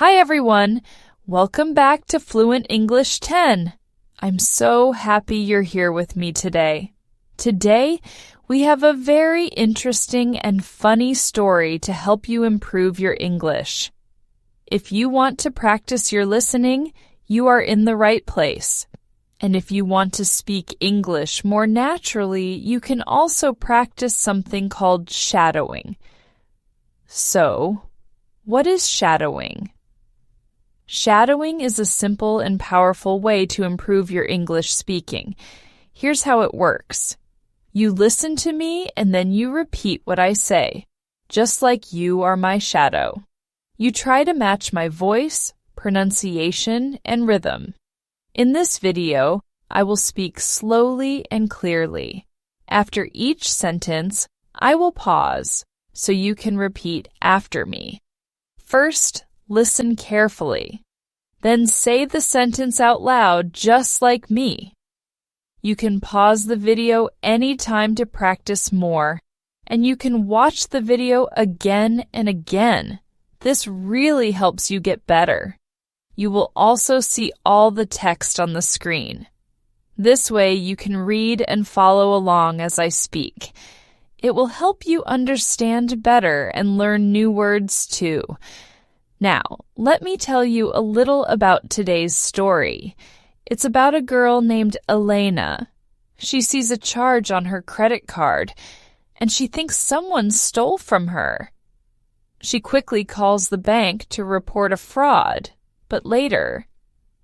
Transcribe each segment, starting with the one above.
Hi everyone! Welcome back to Fluent English 10. I'm so happy you're here with me today. Today, we have a very interesting and funny story to help you improve your English. If you want to practice your listening, you are in the right place. And if you want to speak English more naturally, you can also practice something called shadowing. So, what is shadowing? Shadowing is a simple and powerful way to improve your English speaking. Here's how it works. You listen to me and then you repeat what I say, just like you are my shadow. You try to match my voice, pronunciation, and rhythm. In this video, I will speak slowly and clearly. After each sentence, I will pause so you can repeat after me. First, listen carefully. Then say the sentence out loud just like me. You can pause the video anytime to practice more, and you can watch the video again and again. This really helps you get better. You will also see all the text on the screen. This way you can read and follow along as I speak. It will help you understand better and learn new words too. Now, let me tell you a little about today's story. It's about a girl named Elena. She sees a charge on her credit card, and she thinks someone stole from her. She quickly calls the bank to report a fraud, but later,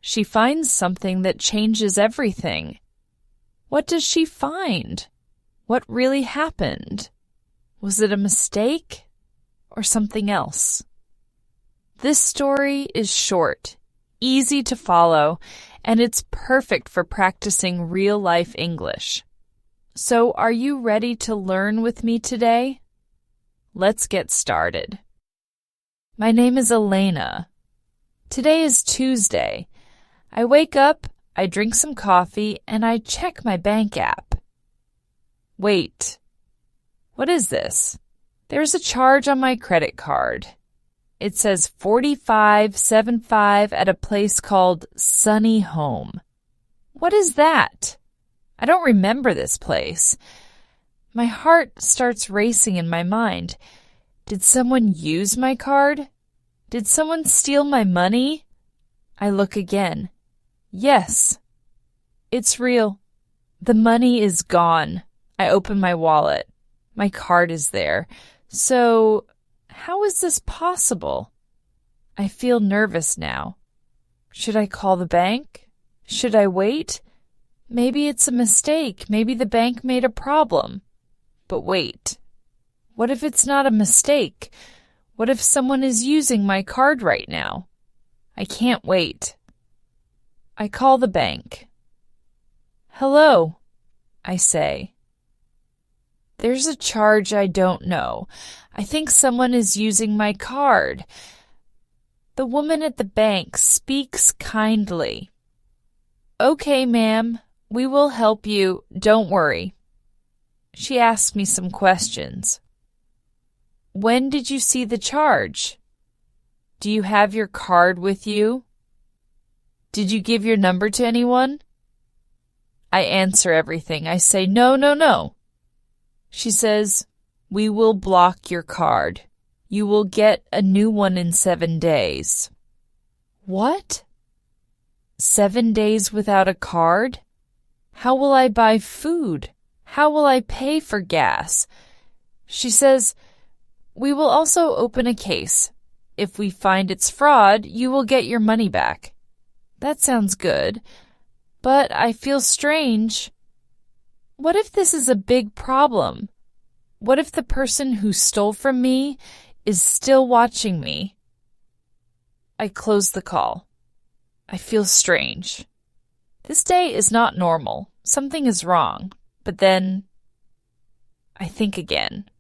she finds something that changes everything. What does she find? What really happened? Was it a mistake or something else? This story is short, easy to follow, and it's perfect for practicing real-life English. So, are you ready to learn with me today? Let's get started. My name is Elena. Today is Tuesday. I wake up, I drink some coffee, and I check my bank app. Wait, what is this? There's a charge on my credit card. It says 4575 at a place called Sunny Home. What is that? I don't remember this place. My heart starts racing in my mind. Did someone use my card? Did someone steal my money? I look again. Yes, it's real. The money is gone. I open my wallet. My card is there. So, how is this possible? I feel nervous now. Should I call the bank? Should I wait? Maybe it's a mistake. Maybe the bank made a problem. But wait. What if it's not a mistake? What if someone is using my card right now? I can't wait. I call the bank. Hello, I say. There's a charge I don't know. I think someone is using my card. The woman at the bank speaks kindly. Okay, ma'am, we will help you. Don't worry. She asks me some questions. When did you see the charge? Do you have your card with you? Did you give your number to anyone? I answer everything. I say, no. She says, we will block your card. You will get a new one in 7 days. What? 7 days without a card? How will I buy food? How will I pay for gas? She says, we will also open a case. If we find it's fraud, you will get your money back. That sounds good, but I feel strange. What if this is a big problem? What if the person who stole from me is still watching me? I close the call. I feel strange. This day is not normal. Something is wrong. But then I think again.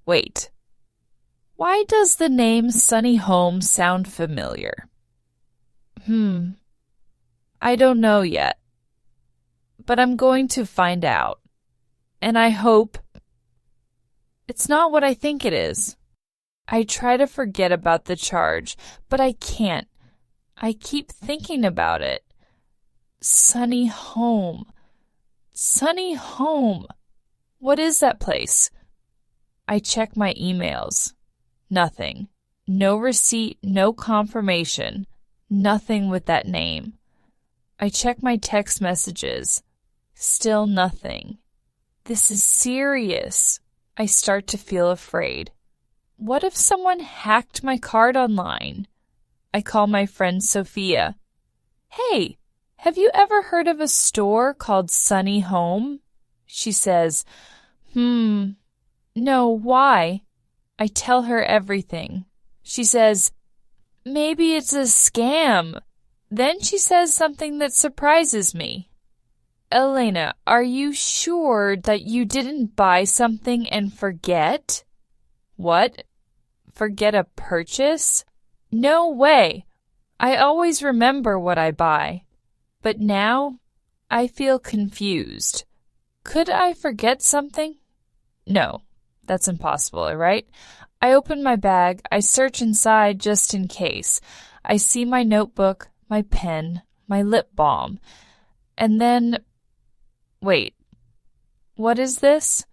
Wait. Why does the name Sunny Home sound familiar? I don't know yet. But I'm going to find out. And I hope it's not what I think it is. I try to forget about the charge, but I can't. I keep thinking about it. Sunny Home. Sunny Home. What is that place? I check my emails. Nothing. No receipt, no confirmation. Nothing with that name. I check my text messages. Still nothing. This is serious. I start to feel afraid. What if someone hacked my card online? I call my friend Sophia. Hey, have you ever heard of a store called Sunny Home? She says, No, why? I tell her everything. She says, maybe it's a scam. Then she says something that surprises me. Elena, are you sure that you didn't buy something and forget? What? Forget a purchase? No way. I always remember what I buy. But now I feel confused. Could I forget something? No, that's impossible, right? I open my bag. I search inside just in case. I see my notebook, my pen, my lip balm. And then, wait, what is this?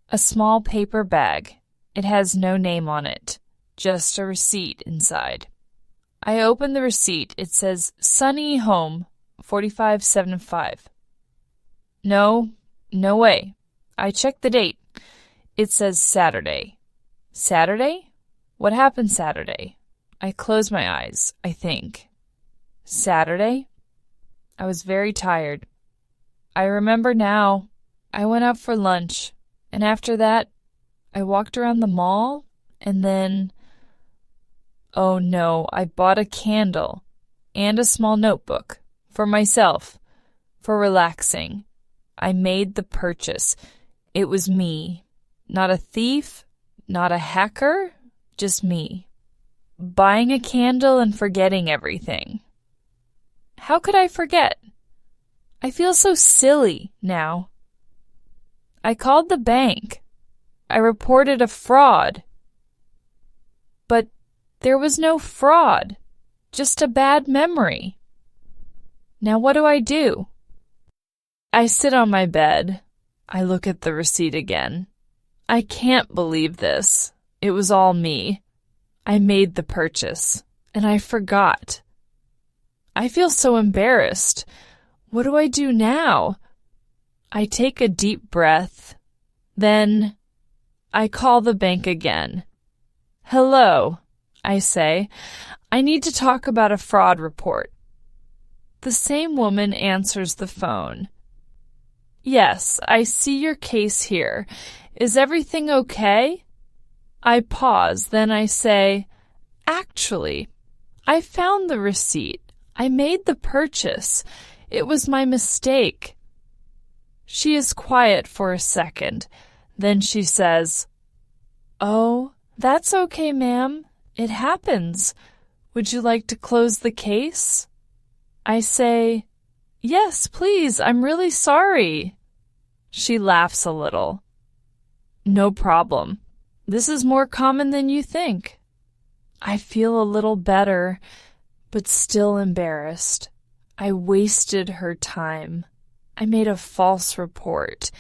A small paper bag. It has no name on it, just a receipt inside. I open the receipt. It says, Sunny Home, 4575. No way. I check the date. It says Saturday. Saturday? What happened Saturday? I close my eyes, I think. Saturday? I was very tired. I remember now. I went out for lunch, and after that, I walked around the mall, and then... Oh no, I bought a candle and a small notebook for myself, for relaxing. I made the purchase. It was me. Not a thief, not a hacker, just me. Buying a candle and forgetting everything. How could I forget? I feel so silly now. I called the bank. I reported a fraud. But there was no fraud, just a bad memory. Now what do I do? I sit on my bed. I look at the receipt again. I can't believe this. It was all me. I made the purchase, and I forgot. I feel so embarrassed. What do I do now? I take a deep breath. Then I call the bank again. Hello, I say. I need to talk about a fraud report. The same woman answers the phone. Yes, I see your case here. Is everything okay? I pause, then I say, actually, I found the receipt. I made the purchase. It was my mistake. She is quiet for a second. Then she says, Oh, that's okay, ma'am. It happens. Would you like to close the case? I say, Yes, please. I'm really sorry. She laughs a little. No problem. This is more common than you think. I feel a little better, but still embarrassed. I wasted her time. I made a false report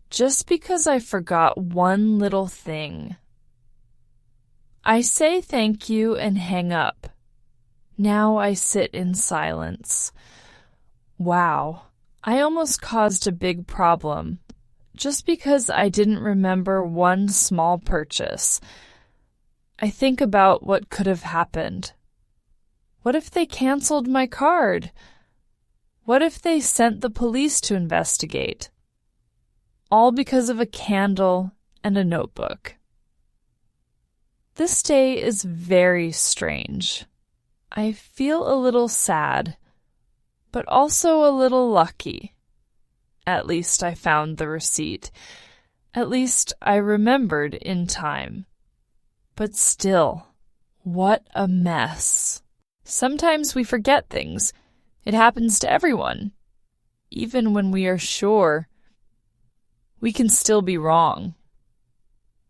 just because I forgot one little thing. I say thank you and hang up. Now I sit in silence. Wow, I almost caused a big problem just because I didn't remember one small purchase. I think about what could have happened. What if they canceled my card? What if they sent the police to investigate? All because of a candle and a notebook. This day is very strange. I feel a little sad, but also a little lucky. At least I found the receipt. At least I remembered in time. But still, what a mess. Sometimes we forget things. It happens to everyone. Even when we are sure, we can still be wrong.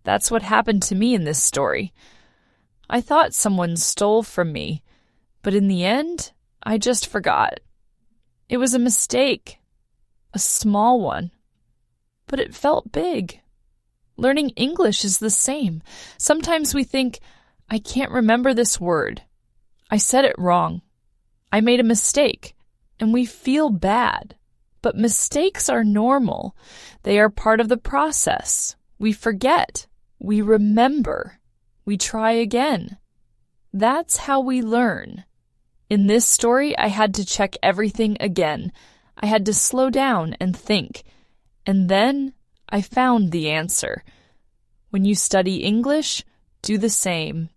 That's what happened to me in this story. I thought someone stole from me, but in the end, I just forgot. It was a mistake, a small one, but it felt big. Learning English is the same. Sometimes we think, I can't remember this word. I said it wrong. I made a mistake, and we feel bad. But mistakes are normal. They are part of the process. We forget. We remember. We try again. That's how we learn. In this story, I had to check everything again. I had to slow down and think. And then I found the answer. When you study English, do the same.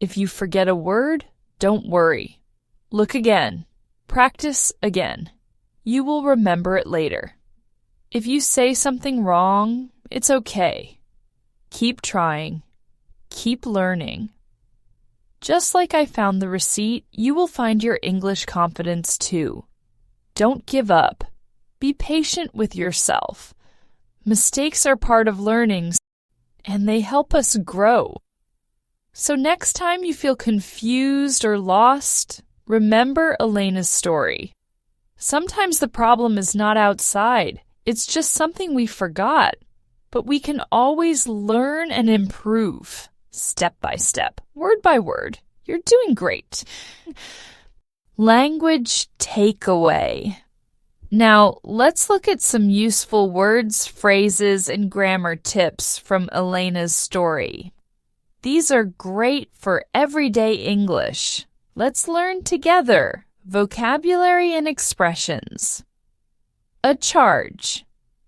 If you forget a word, don't worry. Look again. Practice again. You will remember it later. If you say something wrong, it's okay. Keep trying. Keep learning. Just like I found the receipt, you will find your English confidence too. Don't give up. Be patient with yourself. Mistakes are part of learning, and they help us grow. So next time you feel confused or lost, remember Elena's story. Sometimes the problem is not outside. It's just something we forgot. But we can always learn and improve, step by step, word by word. You're doing great. Language takeaway. Now, let's look at some useful words, phrases, and grammar tips from Elena's story. These are great for everyday English. Let's learn together. Vocabulary and expressions. A charge.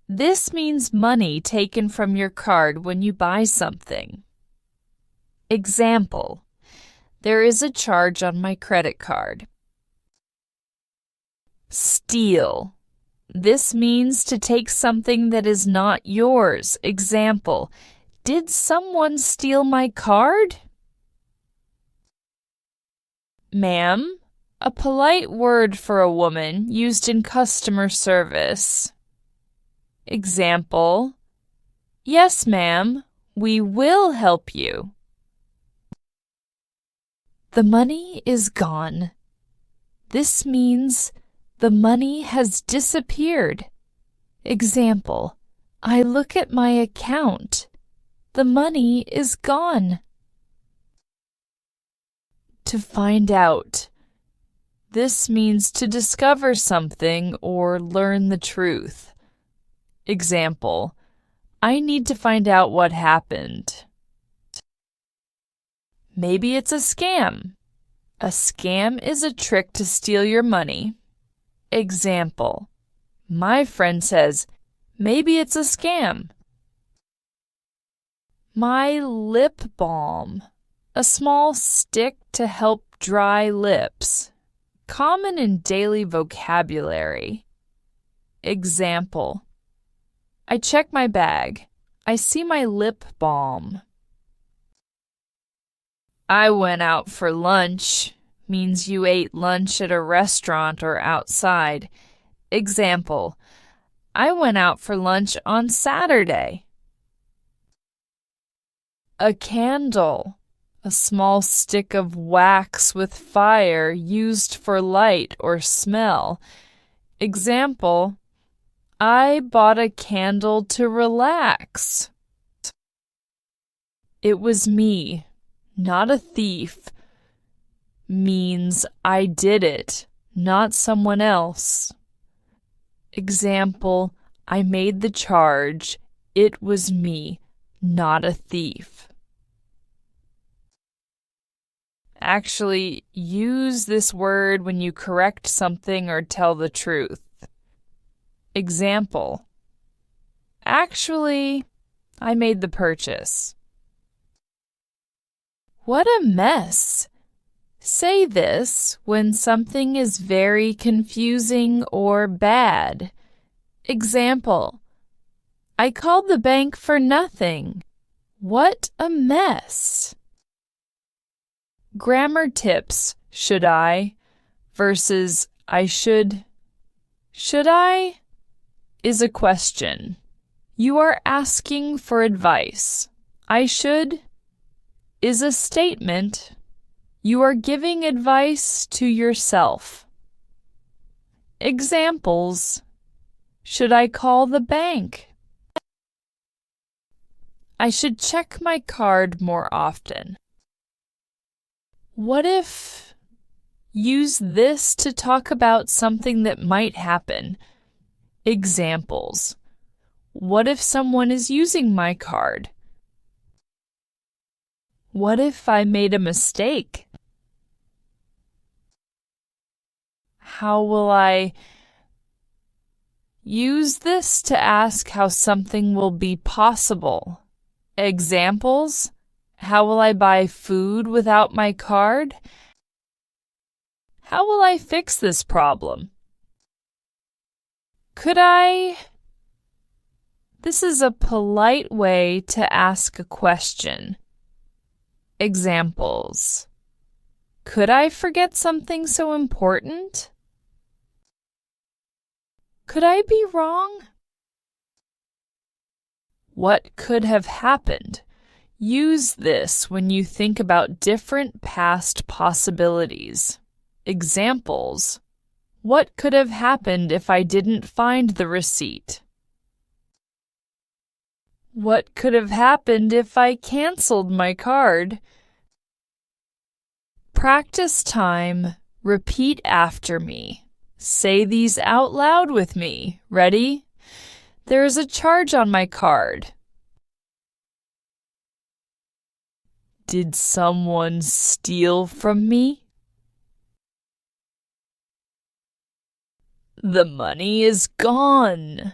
This means money taken from your card when you buy something. Example. There is a charge on my credit card. Steal. This means to take something that is not yours. Example. Did someone steal my card? Ma'am. A polite word for a woman used in customer service. Example. Yes, ma'am, we will help you. The money is gone. This means the money has disappeared. Example. I look at my account. The money is gone. To find out. This means to discover something or learn the truth. Example. I need to find out what happened. Maybe it's a scam. A scam is a trick to steal your money. Example. My friend says, maybe it's a scam. My lip balm. A small stick to help dry lips. Common in daily vocabulary. Example. I check my bag. I see my lip balm. I went out for lunch means you ate lunch at a restaurant or outside. Example. I went out for lunch on Saturday. A candle. A small stick of wax with fire used for light or smell. Example. I bought a candle to relax. It was me, not a thief. Means I did it, not someone else. Example. I made the charge. It was me, not a thief. Actually, use this word when you correct something or tell the truth. Example. Actually, I made the purchase. What a mess! Say this when something is very confusing or bad. Example. I called the bank for nothing. What a mess! Grammar tips, should I, versus I should. Should I is a question. You are asking for advice. I should is a statement. You are giving advice to yourself. Examples: should I call the bank? I should check my card more often. What if? Use this to talk about something that might happen. Examples: what if someone is using my card? What if I made a mistake? How will I? Use this to ask how something will be possible. Examples: how will I buy food without my card? How will I fix this problem? Could I? This is a polite way to ask a question. Examples: could I forget something so important? Could I be wrong? What could have happened? Use this when you think about different past possibilities. Examples: what could have happened if I didn't find the receipt? What could have happened if I canceled my card? Practice time. Repeat after me. Say these out loud with me. Ready? There is a charge on my card. Did someone steal from me? The money is gone.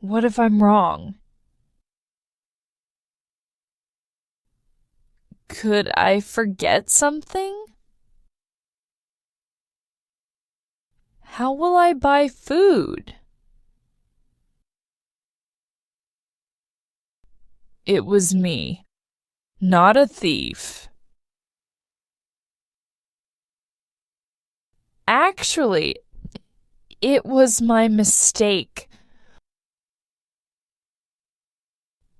What if I'm wrong? Could I forget something? How will I buy food? It was me, not a thief. Actually, it was my mistake.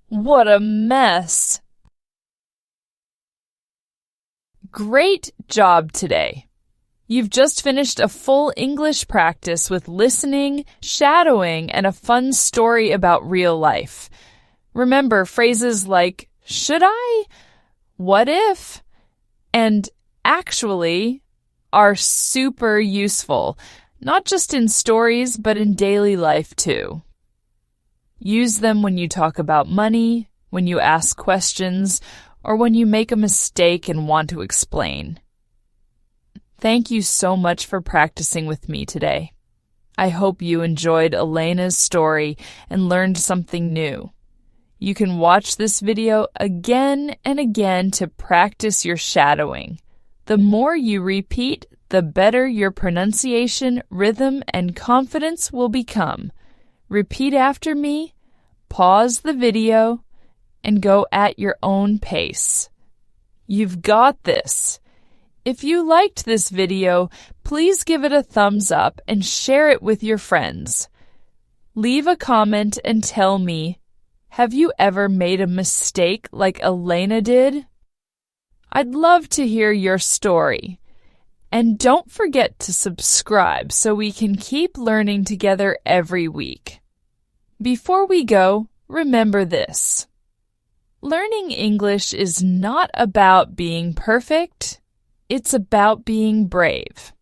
What a mess! Great job today! You've just finished a full English practice with listening, shadowing, and a fun story about real life. Remember, phrases like, should I? What if? And actually are super useful, not just in stories, but in daily life too. Use them when you talk about money, when you ask questions, or when you make a mistake and want to explain. Thank you so much for practicing with me today. I hope you enjoyed Elena's story and learned something new. You can watch this video again and again to practice your shadowing. The more you repeat, the better your pronunciation, rhythm, and confidence will become. Repeat after me, pause the video, and go at your own pace. You've got this. If you liked this video, please give it a thumbs up and share it with your friends. Leave a comment and tell me, have you ever made a mistake like Elena did? I'd love to hear your story. And don't forget to subscribe so we can keep learning together every week. Before we go, remember this. Learning English is not about being perfect. It's about being brave.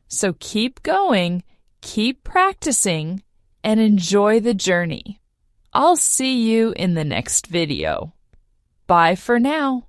So keep going, keep practicing, and enjoy the journey. I'll see you in the next video. Bye for now.